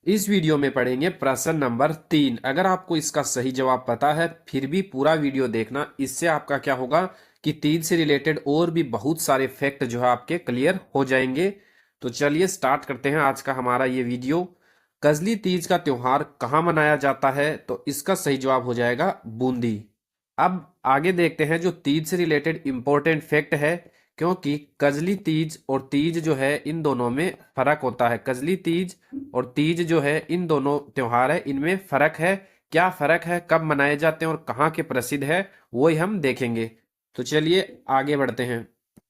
इस वीडियो में पढ़ेंगे प्रश्न नंबर 3। अगर आपको इसका सही जवाब पता है फिर भी पूरा वीडियो देखना, इससे आपका क्या होगा कि तीज से रिलेटेड और भी बहुत सारे फैक्ट जो है आपके क्लियर हो जाएंगे। तो चलिए स्टार्ट करते हैं आज का हमारा ये वीडियो। कजली तीज का त्योहार कहाँ मनाया जाता है? तो इसका सही जवाब हो जाएगा बूंदी। अब आगे देखते हैं जो तीज से रिलेटेड इंपॉर्टेंट फैक्ट है, क्योंकि कजली तीज और तीज जो है इन दोनों में फर्क होता है। कजली तीज और तीज जो है इन दोनों त्योहार है, इनमें फर्क है। क्या फर्क है, कब मनाए जाते हैं और कहाँ के प्रसिद्ध है, वो ही हम देखेंगे। तो चलिए आगे बढ़ते हैं।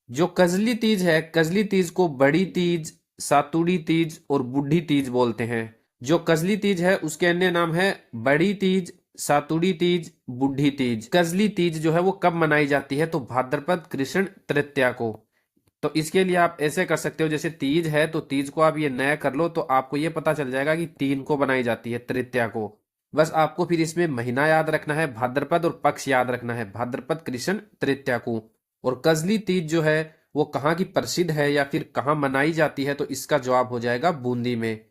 जो कजली तीज है, कजली तीज को बड़ी तीज, सातुड़ी तीज और बूढ़ी तीज बोलते हैं। जो कजली तीज है उसके अन्य नाम है बड़ी तीज, सातुड़ी तीज, बूढ़ी तीज। कजली तीज जो है वो कब मनाई जाती है? तो भाद्रपद कृष्ण तृतीया को। तो इसके लिए आप ऐसे कर सकते हो, जैसे तीज है तो तीज को आप ये नया कर लो तो आपको ये पता चल जाएगा कि 3 को बनाई जाती है, तृतीया को। बस आपको फिर इसमें महीना याद रखना है भाद्रपद और पक्ष याद रखना है, भाद्रपद कृष्ण तृतीया को। और कजली तीज जो है वो कहाँ की प्रसिद्ध है या फिर कहाँ मनाई जाती है? तो इसका जवाब हो जाएगा बूंदी में।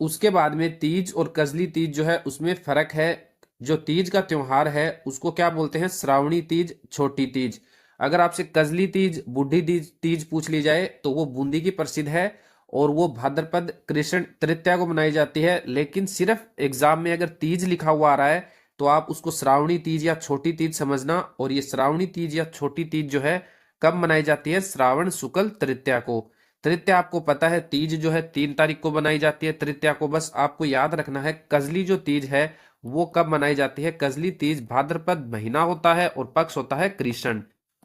उसके बाद में तीज और कजली तीज जो है उसमें फर्क है। जो तीज का त्योहार है उसको क्या बोलते हैं? श्रावणी तीज, छोटी तीज। अगर आपसे कजली तीज, बूढ़ी तीज तीज पूछ ली जाए तो वो बूंदी की प्रसिद्ध है और वो भाद्रपद कृष्ण तृतीया को मनाई जाती है। लेकिन सिर्फ एग्जाम में अगर तीज लिखा हुआ आ रहा है तो आप उसको श्रावणी तीज या छोटी तीज समझना। और ये श्रावणी तीज या छोटी तीज जो है कब मनाई जाती है? श्रावण शुक्ल तृतीया को। तृतीया आपको पता है, तीज जो है 3 तारीख को बनाई जाती है तृतीया को। बस आपको याद रखना है कजली जो तीज है वो कब मनाई जाती है। कजली तीज भाद्रपद महीना होता है और पक्ष होता है कृष्ण।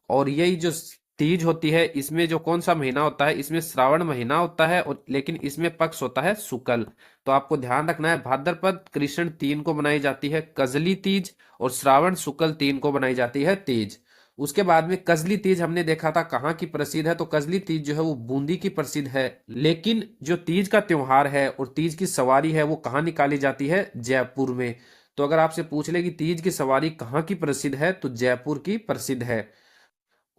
और यही जो तीज होती है इसमें जो कौन सा महीना होता है? इसमें श्रावण महीना होता है और लेकिन इसमें पक्ष होता है शुक्ल। तो आपको ध्यान रखना है भाद्रपद कृष्ण 3 को बनाई जाती है कजली तीज और श्रावण शुक्ल 3 को बनाई जाती है तीज। उसके बाद में कजली तीज हमने देखा था कहाँ की प्रसिद्ध है, तो कजली तीज जो है वो बूंदी की प्रसिद्ध है। लेकिन जो तीज का त्योहार है और तीज की सवारी है वो कहाँ निकाली जाती है? जयपुर में। तो अगर आपसे पूछ ले कि तीज की सवारी कहाँ की प्रसिद्ध है, तो जयपुर की प्रसिद्ध है।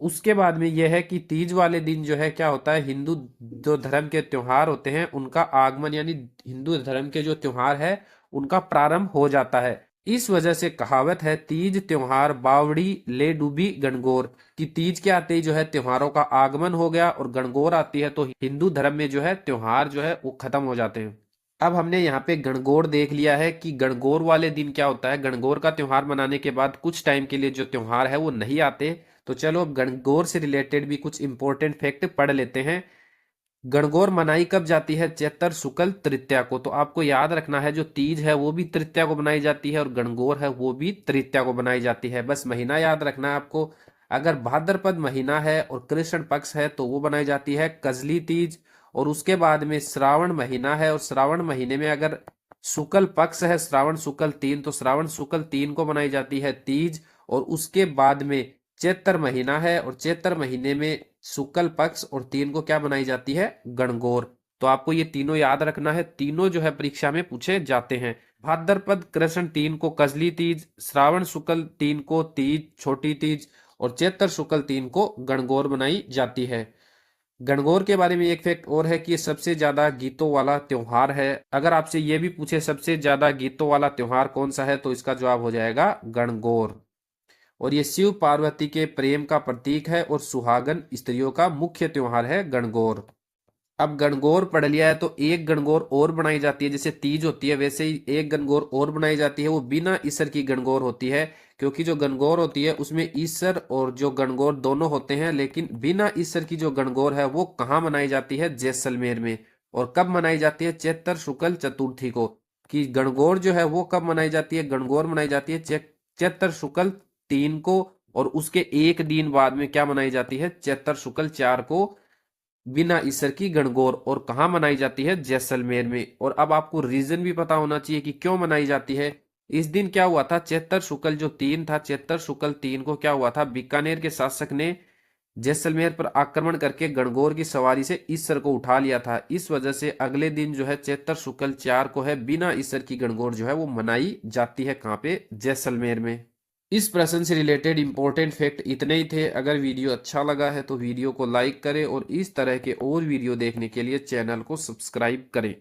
उसके बाद में यह है कि तीज वाले दिन जो है क्या होता है, हिंदू जो धर्म के त्योहार होते हैं उनका आगमन, यानी हिंदू धर्म के जो त्योहार है उनका प्रारंभ हो जाता है। इस वजह से कहावत है तीज त्योहार बावड़ी ले डूबी गणगौर, कि तीज के आते ही जो है त्योहारों का आगमन हो गया और गणगौर आती है तो हिंदू धर्म में जो है त्योहार जो है वो खत्म हो जाते हैं। अब हमने यहाँ पे गणगौर देख लिया है कि गणगौर वाले दिन क्या होता है। गणगौर का त्योहार मनाने के बाद कुछ टाइम के लिए जो त्योहार है वो नहीं आते। तो चलो अब गणगौर से रिलेटेड भी कुछ इंपॉर्टेंट फैक्ट पढ़ लेते हैं। गणगौर मनाई कब जाती है? चैत्र शुक्ल तृतीया को। तो आपको याद रखना है जो तीज है वो भी तृतीया को बनाई जाती है और गणगौर है वो भी तृतीया को बनाई जाती है। बस महीना याद रखना है आपको। अगर भाद्रपद महीना है और कृष्ण पक्ष है तो वो बनाई जाती है कजली तीज। और उसके बाद में श्रावण महीना है और श्रावण महीने में अगर शुक्ल पक्ष है, श्रावण शुक्ल 3, तो श्रावण शुक्ल 3 को बनाई जाती है तीज। और उसके बाद में चैत्र महीना है और चैत्र महीने में शुक्ल पक्ष और 3 को क्या बनाई जाती है? गणगौर। तो आपको ये तीनों याद रखना है, तीनों जो है परीक्षा में पूछे जाते हैं। भाद्रपद कृष्ण 3 को कजली तीज, श्रावण शुक्ल 3 को तीज छोटी तीज और चैत्र शुक्ल 3 को गणगौर बनाई जाती है। गणगौर के बारे में एक फैक्ट और है कि ये सबसे ज्यादा गीतों वाला त्योहार है। अगर आपसे ये भी पूछे सबसे ज्यादा गीतों वाला त्योहार कौन सा है, तो इसका जवाब हो जाएगा गणगौर। और ये शिव पार्वती के प्रेम का प्रतीक है और सुहागन स्त्रियों का मुख्य त्योहार है गणगौर। अब गणगौर पढ़ लिया है तो एक गणगौर और बनाई जाती है, जैसे तीज होती है वैसे ही एक गणगौर और बनाई जाती है। वो बिना ईसर की गणगौर होती है, क्योंकि जो गणगौर होती है उसमें ईसर और जो गणगौर दोनों होते हैं। लेकिन बिना ईसर की जो गणगौर है वो कहाँ मनाई जाती है? जैसलमेर में। और कब मनाई जाती है? चैत्र शुक्ल चतुर्थी को। कि गणगौर जो है वो कब मनाई जाती है? गणगौर मनाई जाती है चैत्र शुक्ल 3 को। और उसके एक दिन बाद में क्या मनाई जाती है? चैत्र शुक्ल 4 को बिना ईसर की गणगौर। और कहाँ मनाई जाती है? जैसलमेर में। और अब आपको रीजन भी पता होना चाहिए कि क्यों मनाई जाती है। इस दिन क्या हुआ था? चैत्र शुक्ल जो 3 था, चैत्र शुक्ल 3 को क्या हुआ था? बीकानेर के शासक ने जैसलमेर पर आक्रमण करके गणगौर की सवारी से ईसर को उठा लिया था। इस वजह से अगले दिन जो है चैत्र शुक्ल 4 को है बिना ईसर की गणगौर जो है वो मनाई जाती है। कहाँ पे? जैसलमेर में। इस प्रश्न से रिलेटेड इंपॉर्टेंट फैक्ट इतने ही थे। अगर वीडियो अच्छा लगा है तो वीडियो को लाइक करें और इस तरह के और वीडियो देखने के लिए चैनल को सब्सक्राइब करें।